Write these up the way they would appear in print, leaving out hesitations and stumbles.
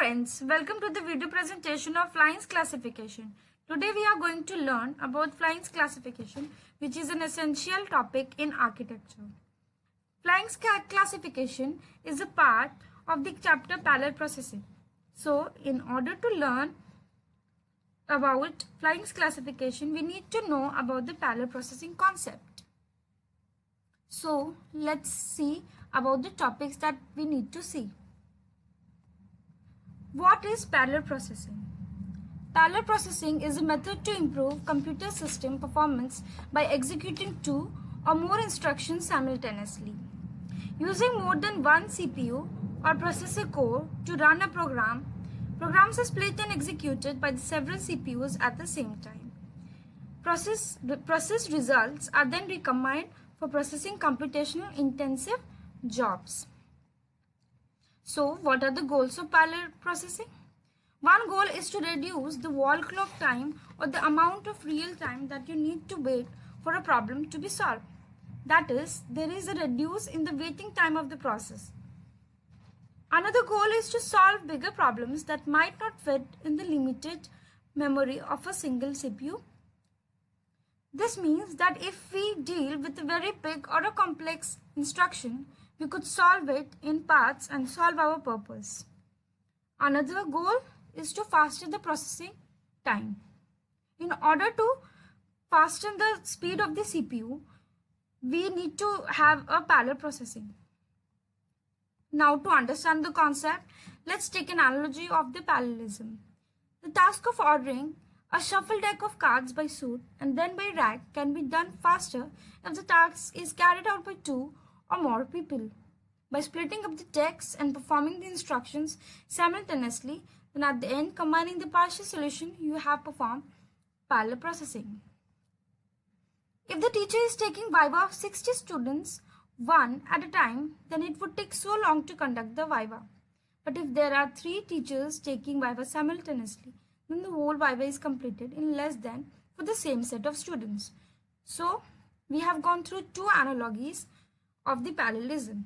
friends, welcome to the video presentation of Flynn's classification. Today we are going to learn about Flynn's classification, which is an essential topic in architecture. Flynn's classification is a part of the chapter parallel processing. So, in order to learn about Flynn's classification, we need to know about the parallel processing concept. So, let's see about the topics that we need to see. What is parallel processing? Parallel processing is a method to improve computer system performance by executing two or more instructions simultaneously. Using more than one CPU or processor core to run a program, programs are split and executed by the several CPUs at the same time. Processed results are then recombined for processing computational intensive jobs. So, what are the goals of parallel processing? One goal is to reduce the wall clock time or the amount of real time that you need to wait for a problem to be solved. That is, there is a reduce in the waiting time of the process. Another goal is to solve bigger problems that might not fit in the limited memory of a single CPU. This means that if we deal with a very big or a complex instruction, we could solve it in parts and solve our purpose. Another goal is to fasten the processing time. In order to fasten the speed of the CPU, we need to have a parallel processing. Now, to understand the concept, let's take an analogy of the parallelism. The task of ordering a shuffle deck of cards by suit and then by rack can be done faster if the task is carried out by two or more people. By splitting up the decks and performing the instructions simultaneously, then at the end combining the partial solution, you have performed parallel processing. If the teacher is taking viva of 60 students, one at a time, then it would take so long to conduct the viva. But if there are 3 teachers taking viva simultaneously, then the whole viva is completed in less than for the same set of students. So, we have gone through 2 analogies of the parallelism.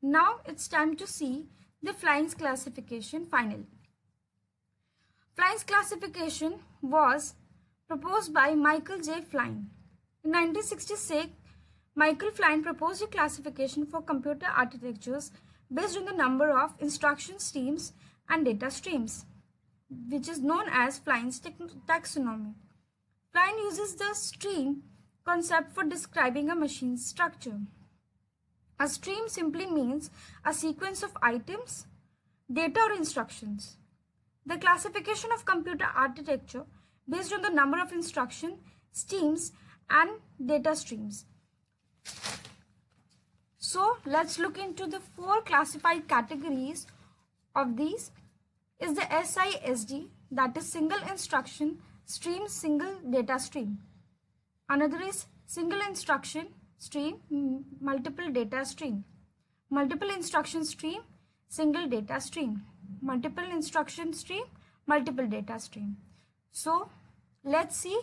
Now, it's time to see the Flynn's classification finally. Flynn's classification was proposed by Michael J. Flynn. In 1966, Michael Flynn proposed a classification for computer architectures based on the number of instruction streams and data streams, which is known as Flynn's taxonomy. Flynn uses the stream concept for describing a machine's structure. A stream simply means a sequence of items, data or instructions. The classification of computer architecture based on the number of instruction streams and data streams. So let's look into the 4 classified categories of these. Is the SISD, that is single instruction stream, single data stream. Another is single instruction stream, multiple data stream. Multiple instruction stream, single data stream. Multiple instruction stream, multiple data stream. So let's see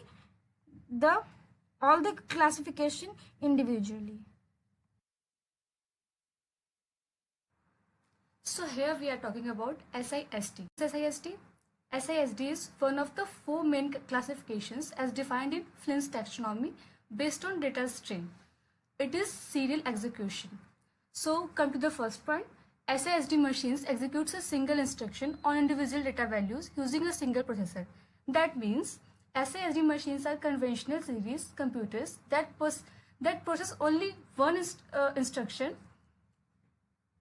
all the classification individually. So here we are talking about SISD. SISD is one of the 4 main classifications as defined in Flynn's taxonomy based on data stream. It is serial execution. So come to the first point. SISD machines executes a single instruction on individual data values using a single processor. That means SISD machines are conventional series computers that process only one instruction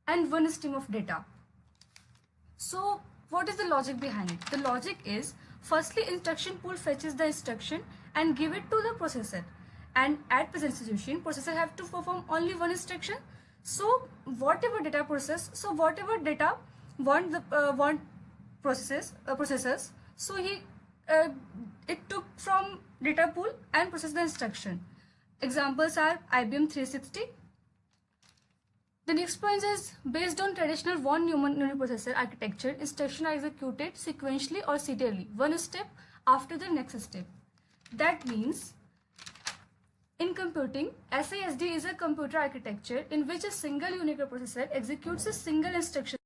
and one stream of data. So what is the logic behind it? The logic is, firstly, instruction pool fetches the instruction and give it to the processor, and at present situation processor have to perform only one instruction. So whatever data want processors, so it took from data pool and processed the instruction. Examples are IBM 360. The next point is, based on traditional von Neumann uniprocessor architecture, instructions are executed sequentially or serially, one step after the next step. That means, in computing, SISD is a computer architecture in which a single unique processor executes a single instruction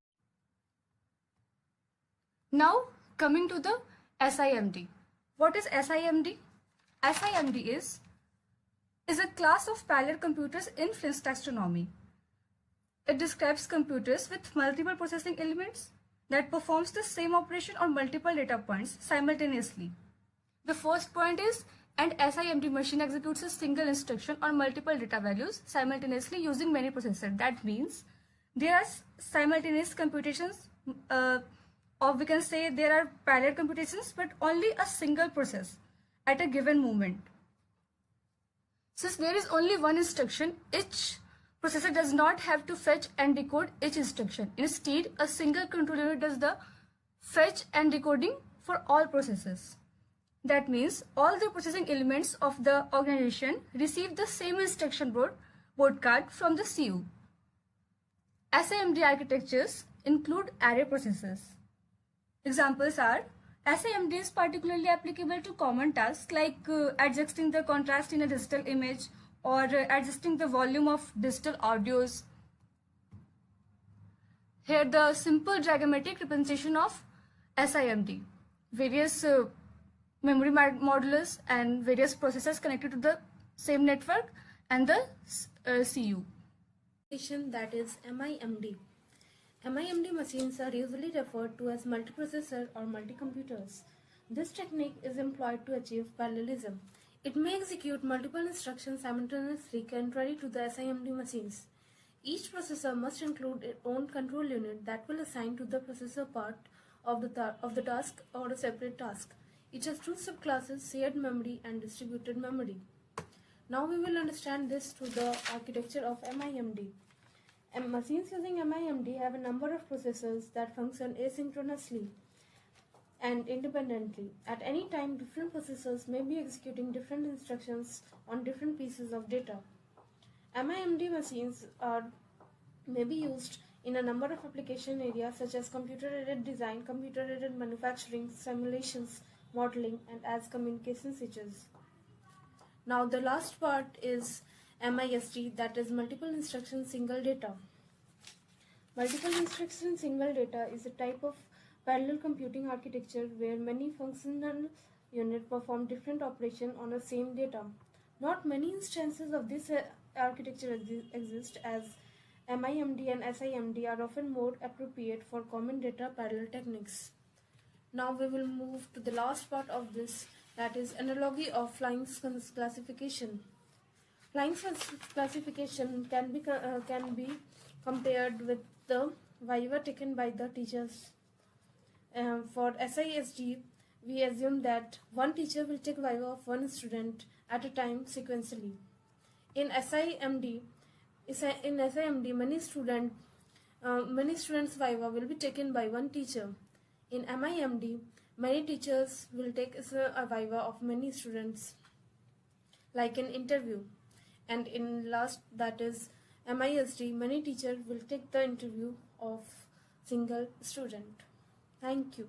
Now coming to the SIMD. What is SIMD? SIMD is a class of parallel computers in Flynn's taxonomy. It describes computers with multiple processing elements that performs the same operation on multiple data points simultaneously. The first point is an SIMD machine executes a single instruction on multiple data values simultaneously using many processors. That means there are simultaneous computations, or we can say there are parallel computations, but only a single process at a given moment. Since there is only one instruction, each processor does not have to fetch and decode each instruction. Instead, a single control unit does the fetch and decoding for all processes. That means all the processing elements of the organization receive the same instruction board card from the CU. SIMD architectures include array processors. Examples are SIMD is particularly applicable to common tasks like adjusting the contrast in a digital image or adjusting the volume of digital audios. Here the simple diagrammatic representation of SIMD. Various memory modulars and various processors connected to the same network and the CU. That is MIMD. MIMD machines are usually referred to as multiprocessor or multi-computers. This technique is employed to achieve parallelism. It may execute multiple instructions simultaneously contrary to the SIMD machines. Each processor must include its own control unit that will assign to the processor part of the task or a separate task. It has two subclasses, shared memory and distributed memory. Now we will understand this through the architecture of MIMD. Machines using MIMD have a number of processors that function asynchronously and independently. At any time, different processors may be executing different instructions on different pieces of data. MIMD machines may be used in a number of application areas such as computer-aided design, computer-aided manufacturing, simulations, modeling, and as communication switches. Now the last part is MISD, that is multiple instruction single data. Multiple instruction single data is a type of parallel computing architecture where many functional units perform different operations on the same data. Not many instances of this architecture exist, as MIMD and SIMD are often more appropriate for common data parallel techniques. Now we will move to the last part of this, that is analogy of Flyn's classification. Flyn's classification can be compared with the viva taken by the teachers. For SISD, we assume that one teacher will take viva of one student at a time sequentially. In SIMD, many students' viva will be taken by one teacher. In MIMD, many teachers will take a viva of many students, like an interview. And in last, that is MISD, many teachers will take the interview of single student. Thank you.